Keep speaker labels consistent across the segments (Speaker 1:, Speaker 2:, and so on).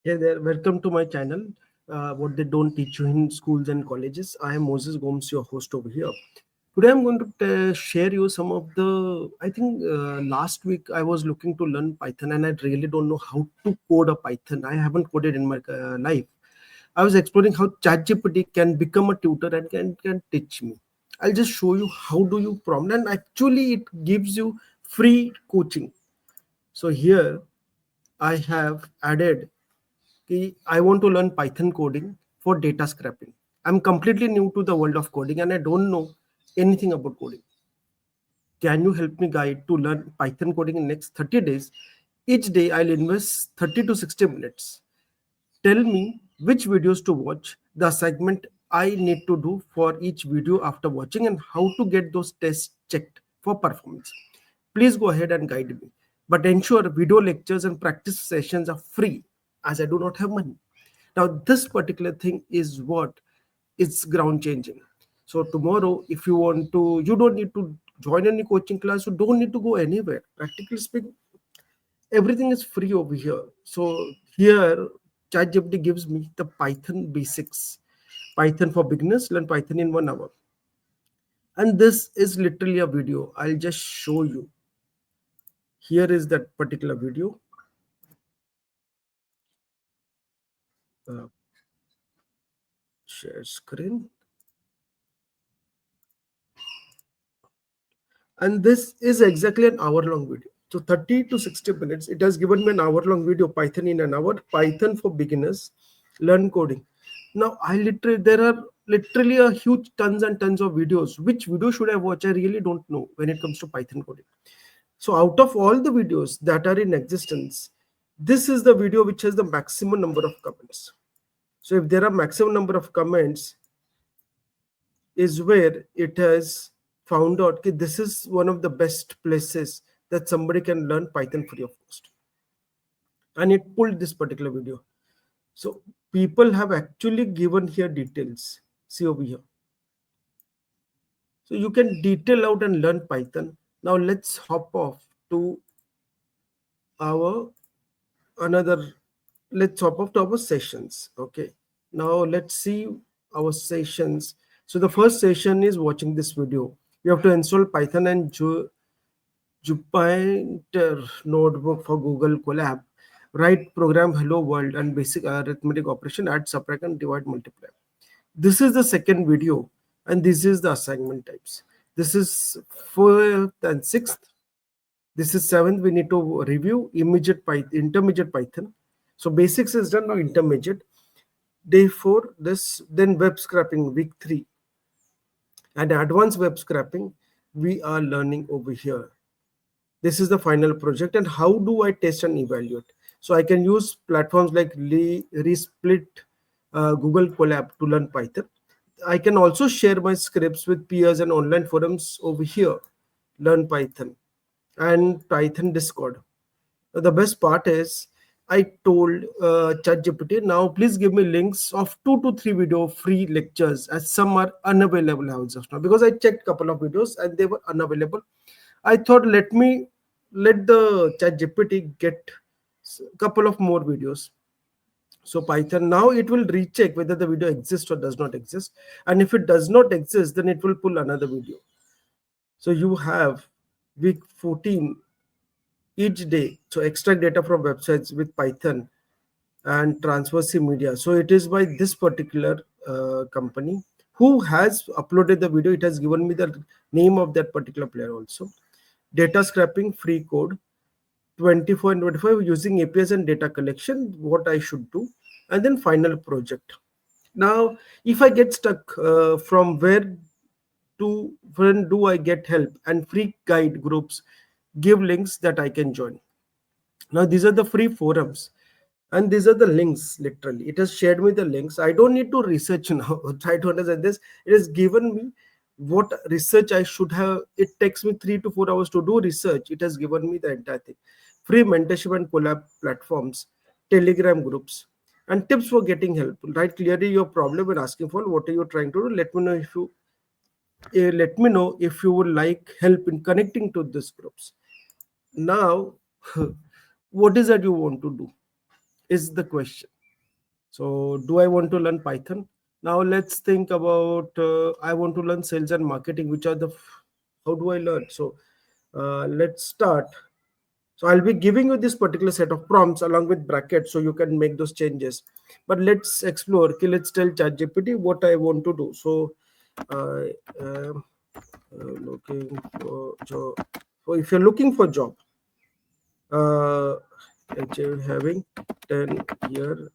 Speaker 1: Hey there, welcome to my channel. What they don't teach you in schools and colleges. I am Moses Gomes, your host over here. Today, I'm going to share you some of the. I think last week I was looking to learn Python, and I really don't know how to code a Python. I haven't coded in my life. I was exploring how ChatGPT can become a tutor and can teach me. I'll just show you how do you prompt, and actually it gives you free coaching. So here I have added I want to learn Python coding for data scraping. I'm completely new to the world of coding and I don't know anything about coding. Can you help me guide to learn Python coding in next 30 days? Each day I'll invest 30 to 60 minutes. Tell me which videos to watch, the segment I need to do for each video after watching, and how to get those tests checked for performance. Please go ahead and guide me. But ensure video lectures and practice sessions are free as I do not have money. Now, this particular thing is what is ground changing. So tomorrow, if you want to, you don't need to join any coaching class, you don't need to go anywhere. Practically speaking, everything is free over here. So here, ChatGPT gives me the Python basics. Python for beginners, learn Python in 1 hour. And this is literally a video. I'll just show you. Here is that particular video. Uh, Share screen. And this is exactly an hour long video. So 30 to 60 minutes. It has given me an hour long video, Python in an hour, Python for beginners, learn coding. Now there are literally a huge tons and tons of videos. Which video should I watch? I really don't know when it comes to Python coding. So out of all the videos that are in existence, this is the video which has the maximum number of comments. So if there are maximum number of comments, is where it has found out that this is one of the best places that somebody can learn Python free of cost. And it pulled this particular video. So people have actually given here details. See over here. So you can detail out and learn Python. Now let's hop off to our another. Let's hop off to our sessions. Okay. Now let's see our sessions. So the first session is watching this video. You have to install Python and Jupyter notebook for Google Colab. Write program hello world and basic arithmetic operation, add, subtract, and divide, multiply. This is the second video, and this is the assignment types. This is fourth and sixth. This is seventh. We need to review intermediate Python. So basics is done, now intermediate. Day 4, this, then web scraping, week 3. And advanced web scraping, we are learning over here. This is the final project, and how do I test and evaluate? So I can use platforms like Resplit, Google Colab to learn Python. I can also share my scripts with peers and online forums over here, learn Python, and Python Discord. The best part is I told ChatGPT, now please give me links of 2 to 3 video free lectures, as some are unavailable as of now, because I checked couple of videos and they were unavailable. I thought let the ChatGPT get couple of more videos. So Python, now it will recheck whether the video exists or does not exist, and if it does not exist, then it will pull another video. So you have week 14 each day. So extract data from websites with Python and transfer media. So it is by this particular company who has uploaded the video. It has given me the name of that particular player also. Data scraping, free code, 24 and 25, using APIs and data collection, what I should do, and then final project. Now, if I get stuck, from where to when do I get help, and free guide groups give links that I can join. Now these are the free forums, and these are the links. Literally, it has shared me the links. I don't need to research now. Try to understand this. It has given me what research I should have. It takes me 3 to 4 hours to do research. It has given me the entire thing. Free mentorship and collab platforms, Telegram groups, and tips for getting help. Write clearly your problem and asking for what are you trying to do. Let me know if you would like help in connecting to these groups. Now, what is that you want to do? is the question. So, do I want to learn Python? Now, let's think about I want to learn sales and marketing, which are the how do I learn? So, let's start. So, I'll be giving you this particular set of prompts along with brackets so you can make those changes. But let's explore. Okay, let's tell ChatGPT what I want to do. So, I am looking for job. So, if you're looking for job, uh, having 10-year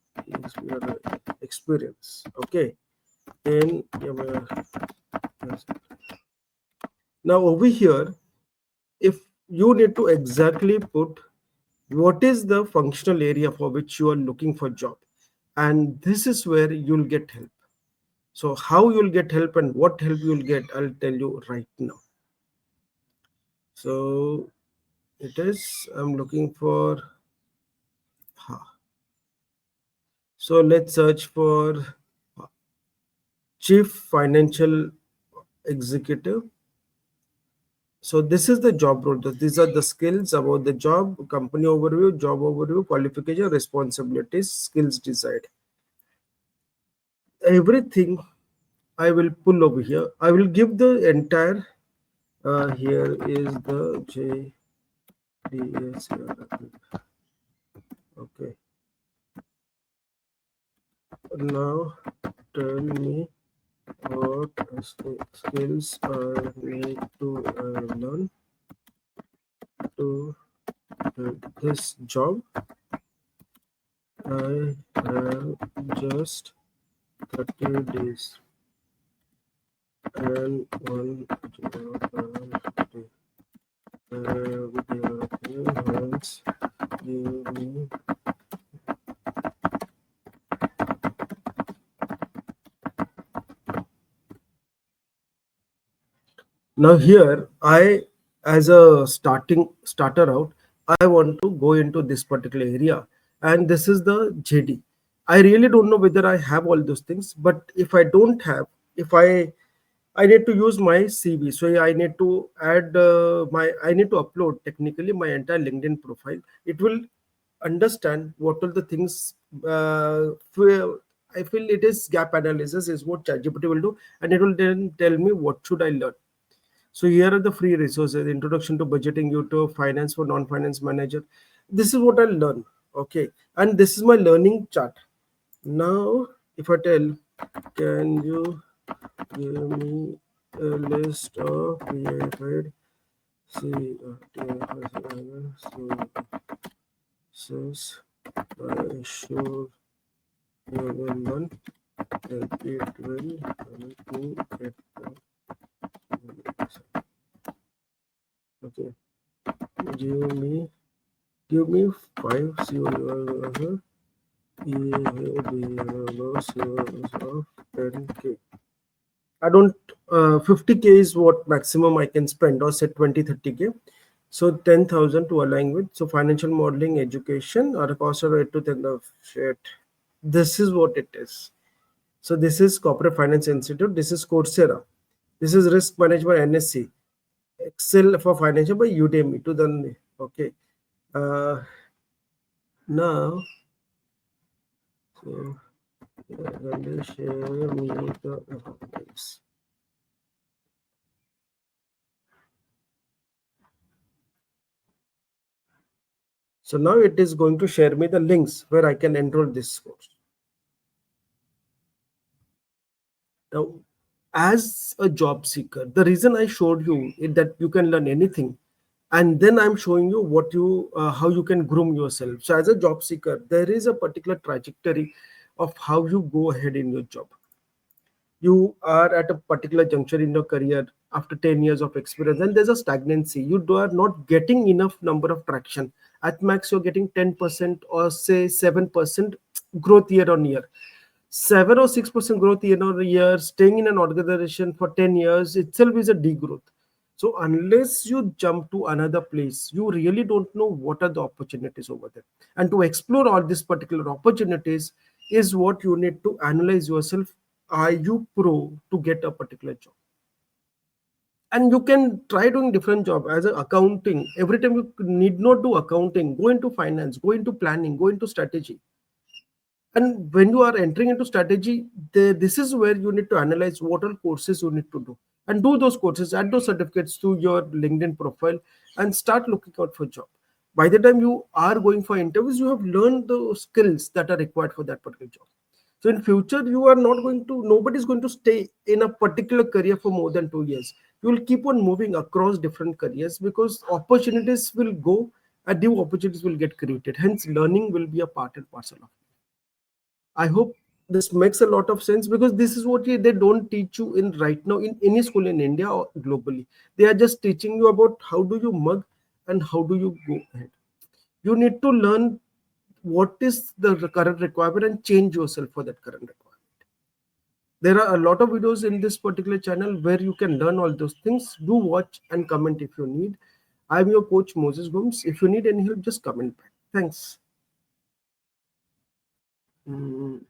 Speaker 1: experience. Okay, in now over here, if you need to exactly put what is the functional area for which you are looking for job, and this is where you'll get help. So how you'll get help and what help you'll get, I'll tell you right now. So it is I'm looking for so let's search for chief financial executive. So this is the job role. These are the skills about the job, company overview, qualification, responsibilities, skills decide. Everything I will pull over here. I will give the entire. Here is the JDS. Okay. Now tell me what skills I need to learn to this job. I have just 30 days and one hands give me. Now here I, as a starter out, I want to go into this particular area, and this is the JD. I really don't know whether I have all those things, but if I don't have, if I need to use my CV. So I need to add I need to upload technically my entire LinkedIn profile. It will understand what are the things. I feel it is gap analysis is what ChatGPT will do, and it will then tell me what should I learn. So here are the free resources: Introduction to Budgeting, YouTube, Finance for Non-Finance Manager. This is what I learn. Okay, and this is my learning chart. Now, if I tell, can you give me a list of verified CRTS I should you will learn and it will help me get the okay. Give me give me 5 of 10K. I don't 50K is what maximum I can spend, or say 20-30K. So 10,000 to align with. So financial modeling, education, or a cost of 8 to 10 of shit. This is what it is. So this is Corporate Finance Institute. This is Coursera. This is Risk Management NSC. Excel for Financial by Udemy. To the okay. Now, so yeah, share me the links. So now it is going to share me the links where I can enroll this course. Now, as a job seeker, the reason I showed you is that you can learn anything, and then I'm showing you what you how you can groom yourself. So as a job seeker, there is a particular trajectory of how you go ahead in your job. You are at a particular juncture in your career after 10 years of experience, and there's a stagnancy. You are not getting enough number of traction. At max you're getting 10% or say 7% growth year on year. 7 or 6% growth year on year, staying in an organization for 10 years itself is a degrowth. So unless you jump to another place, you really don't know what are the opportunities over there. And to explore all these particular opportunities is what you need to analyze yourself. Are you pro to get a particular job? And you can try doing different job as a accounting. Every time you need not do accounting, go into finance, go into planning, go into strategy. And when you are entering into strategy, this is where you need to analyze what all courses you need to do, and do those courses, add those certificates to your LinkedIn profile, and start looking out for job. By the time you are going for interviews, you have learned the skills that are required for that particular job. So in future, you are not going to, nobody is going to stay in a particular career for more than 2 years. You will keep on moving across different careers, because opportunities will go and new opportunities will get created. Hence, learning will be a part and parcel of it. I hope this makes a lot of sense, because this is what they don't teach you in right now in any school in India or globally. They are just teaching you about how do you mug and how do you go ahead. You need to learn what is the current requirement and change yourself for that current requirement. There are a lot of videos in this particular channel where you can learn all those things. Do watch and comment if you need. I'm your coach Moses Gomes. If you need any help, just comment back. Thanks. Mm.